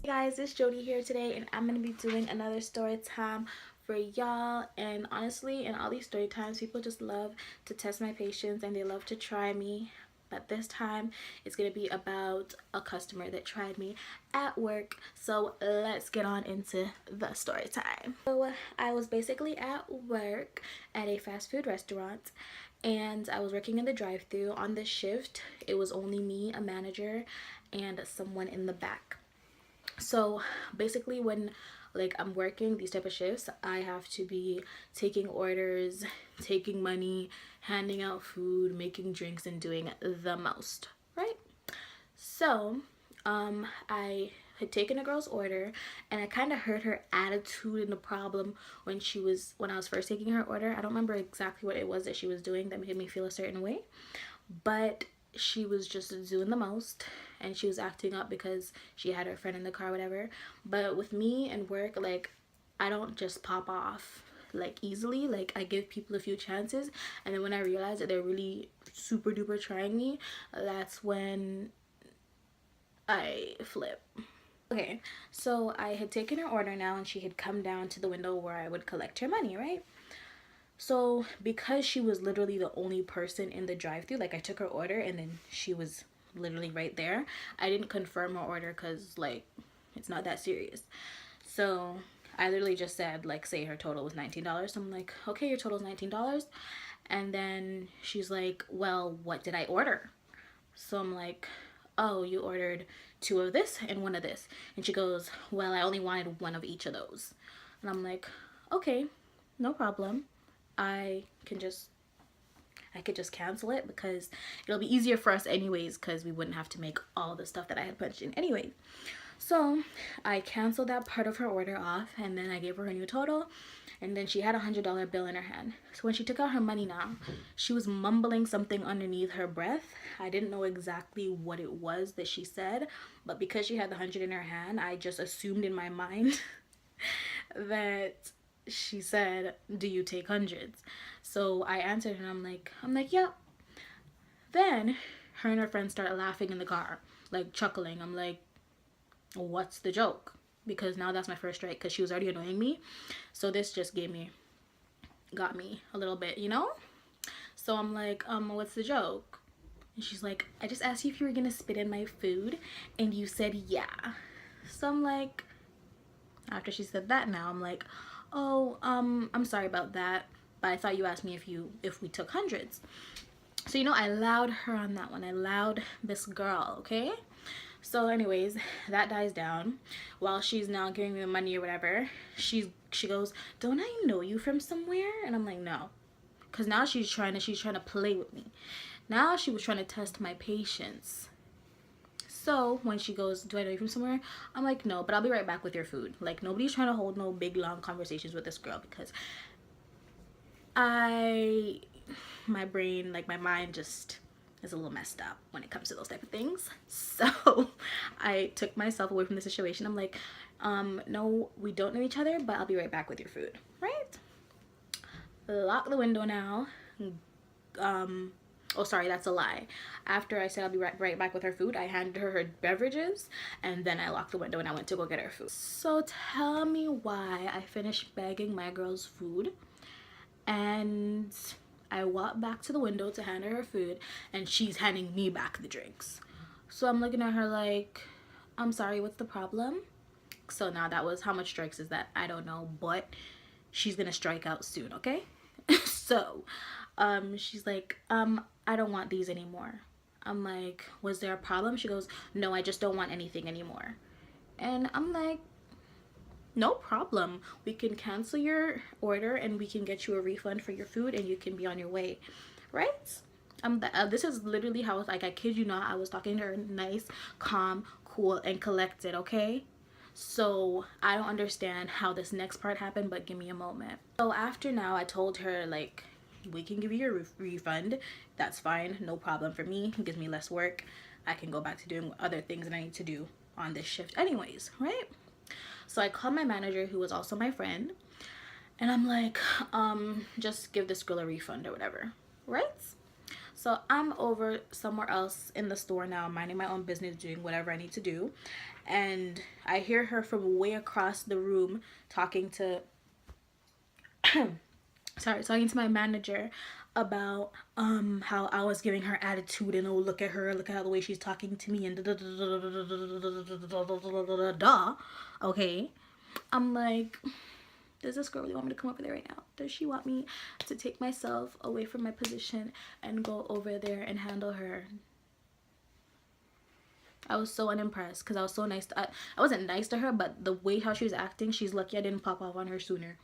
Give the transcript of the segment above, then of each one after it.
Hey guys, it's Jodi here today, and I'm gonna be doing another story time for y'all. And honestly, in all these story times, people just love to test my patience and they love to try me. But this time it's gonna be about a customer that tried me at work. So let's get on into the story time. So I was basically at work at a fast food restaurant, and I was working in the drive-thru. On this shift, it was only me, a manager, and someone in the back. So basically, when I'm working these type of shifts, I have to be taking orders, taking money, handing out food, making drinks, and doing the most, right? So I had taken a girl's order, and I kind of heard her attitude and the problem when I was first taking her order. I don't remember exactly what it was that she was doing that made me feel a certain way, but she was just doing the most, and she was acting up because she had her friend in the car, whatever. But with me and work, I don't just pop off easily. I give people a few chances, and then when I realize that they're really super duper trying me, that's when I flip. Okay, so I had taken her order now, and she had come down to the window where I would collect her money, right? So because she was literally the only person in the drive-thru, I took her order and then she was literally right there. I didn't confirm her order because it's not that serious. So I literally just said, say her total was $19. So I'm like, okay, your total is $19. And then she's like, well, what did I order? So I'm like, oh, you ordered 2 of this and 1 of this. And she goes, well, I only wanted 1 of each of those. And I'm like, okay, no problem. I could just cancel it because it'll be easier for us anyways, because we wouldn't have to make all the stuff that I had punched in anyway. So I canceled that part of her order off, and then I gave her a new total, and then she had a $100 bill in her hand. So when she took out her money now, she was mumbling something underneath her breath. I didn't know exactly what it was that she said, but because she had the 100 in her hand, I just assumed in my mind that she said, do you take hundreds? So I answered her, I'm like, yep. Then her and her friends started laughing in the car, chuckling. I'm like, what's the joke? Because now that's my first strike, because she was already annoying me. So this just got me a little bit, you know? So I'm like, what's the joke? And she's like, I just asked you if you were gonna spit in my food, and you said yeah. So I'm like, after she said that, now I'm like, oh, I'm sorry about that, but I thought you asked me if we took hundreds. So, I allowed her on that one. I allowed this girl, okay? So anyways, that dies down. While she's now giving me the money or whatever, she goes, don't I know you from somewhere? And I'm like, no. Because now she's trying to play with me. Now she was trying to test my patience. So when she goes, do I know you from somewhere? I'm like, no, but I'll be right back with your food. Nobody's trying to hold no big long conversations with this girl, because my brain, my mind just is a little messed up when it comes to those type of things. So I took myself away from the situation. I'm like, no, we don't know each other, but I'll be right back with your food, right? Lock the window now. Oh, sorry, that's a lie. After I said I'll be right back with her food, I handed her beverages, and then I locked the window and I went to go get her food. So tell me why I finished bagging my girl's food, and I walked back to the window to hand her food, and she's handing me back the drinks. So I'm looking at her like, I'm sorry, what's the problem? So now that was, how much strikes is that? I don't know, but she's gonna strike out soon, okay? So she's like, I don't want these anymore. I'm like, was there a problem? She goes, no, I just don't want anything anymore. And I'm like, no problem. We can cancel your order and we can get you a refund for your food, and you can be on your way, right? This is literally how I kid you not, I was talking to her nice, calm, cool, and collected, okay? So I don't understand how this next part happened, but give me a moment. So after now, I told her, we can give you your refund. That's fine, no problem for me. It gives me less work. I can go back to doing other things that I need to do on this shift anyways, right? So I called my manager, who was also my friend, and I'm like, just give this girl a refund or whatever, right? So I'm over somewhere else in the store now, minding my own business, doing whatever I need to do, and I hear her from way across the room talking to talking to my manager about how I was giving her attitude, and oh, look at her, look at how the way she's talking to me, and da da da da da da. Okay, I'm like, does this girl really want me to come over there right now? Does she want me to take myself away from my position and go over there and handle her? I was so unimpressed because I was so nice I wasn't nice to her, but the way how she was acting, she's lucky I didn't pop off on her sooner.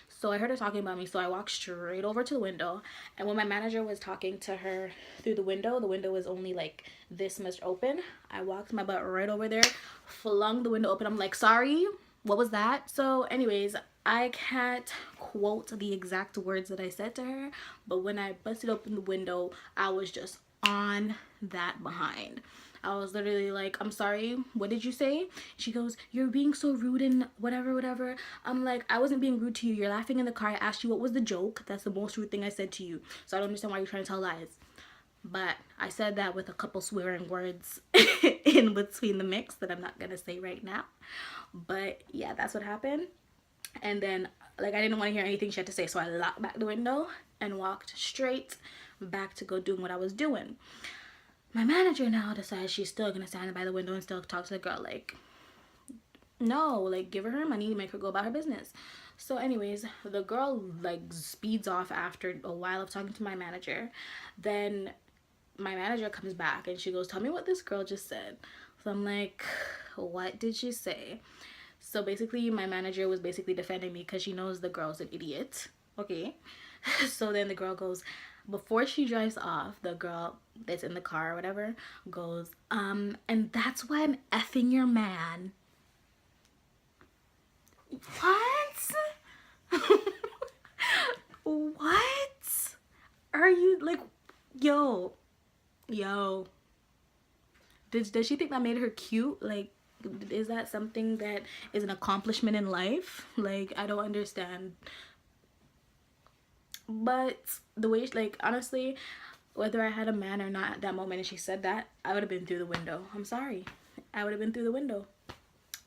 So I heard her talking about me, so I walked straight over to the window, and when my manager was talking to her through the window was only like this much open. I walked my butt right over there, flung the window open. I'm like, sorry, what was that? So anyways, I can't quote the exact words that I said to her, but when I busted open the window, I was just on that behind. I was literally like, I'm sorry, what did you say? She goes, you're being so rude and whatever. I'm like, I wasn't being rude to you. You're laughing in the car. I asked you what was the joke. That's the most rude thing I said to you. So I don't understand why you're trying to tell lies. But I said that with a couple swearing words in between the mix that I'm not going to say right now. But yeah, that's what happened. And then, like, I didn't want to hear anything she had to say. So I locked back the window and walked straight back to go doing what I was doing. My manager now decides she's still gonna stand by the window and still talk to the girl. Like, no, like, give her money, make her go about her business. So anyways, the girl like speeds off after a while of talking to my manager. Then my manager comes back and she goes, tell me what this girl just said. So I'm like, what did she say? So basically my manager was basically defending me because she knows the girl's an idiot. Okay. So then the girl goes, before she drives off, the girl that's in the car or whatever goes, and that's why I'm effing your man. What? What? Are you like, yo. Does she think that made her cute? Like, is that something that is an accomplishment in life? Like, I don't understand. But the way, like, honestly, whether I had a man or not at that moment and she said that, I would have been through the window. I'm sorry. I would have been through the window.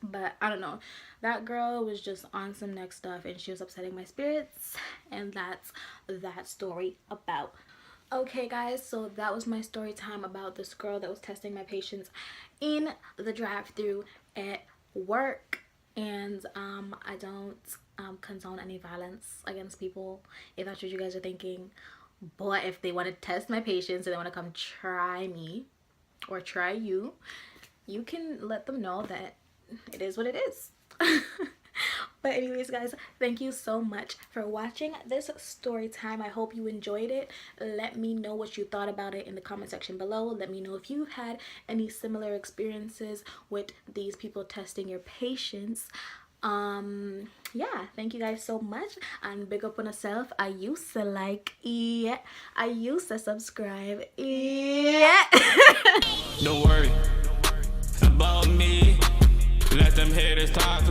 But I don't know. That girl was just on some next stuff and she was upsetting my spirits. And that's that story about. Okay, guys, so that was my story time about this girl that was testing my patience in the drive-thru at work. And I don't condone any violence against people, if that's what you guys are thinking. But if they want to test my patience and they want to come try me or try you, you can let them know that it is what it is. But anyways, guys, thank you so much for watching this story time. I hope you enjoyed it. Let me know what you thought about it in the comment section below. Let me know if you had any similar experiences with these people testing your patience. Yeah, thank you guys so much, and big up on yourself. I used to like, yeah, I used to subscribe, yeah. Don't worry about me. Let them haters talk.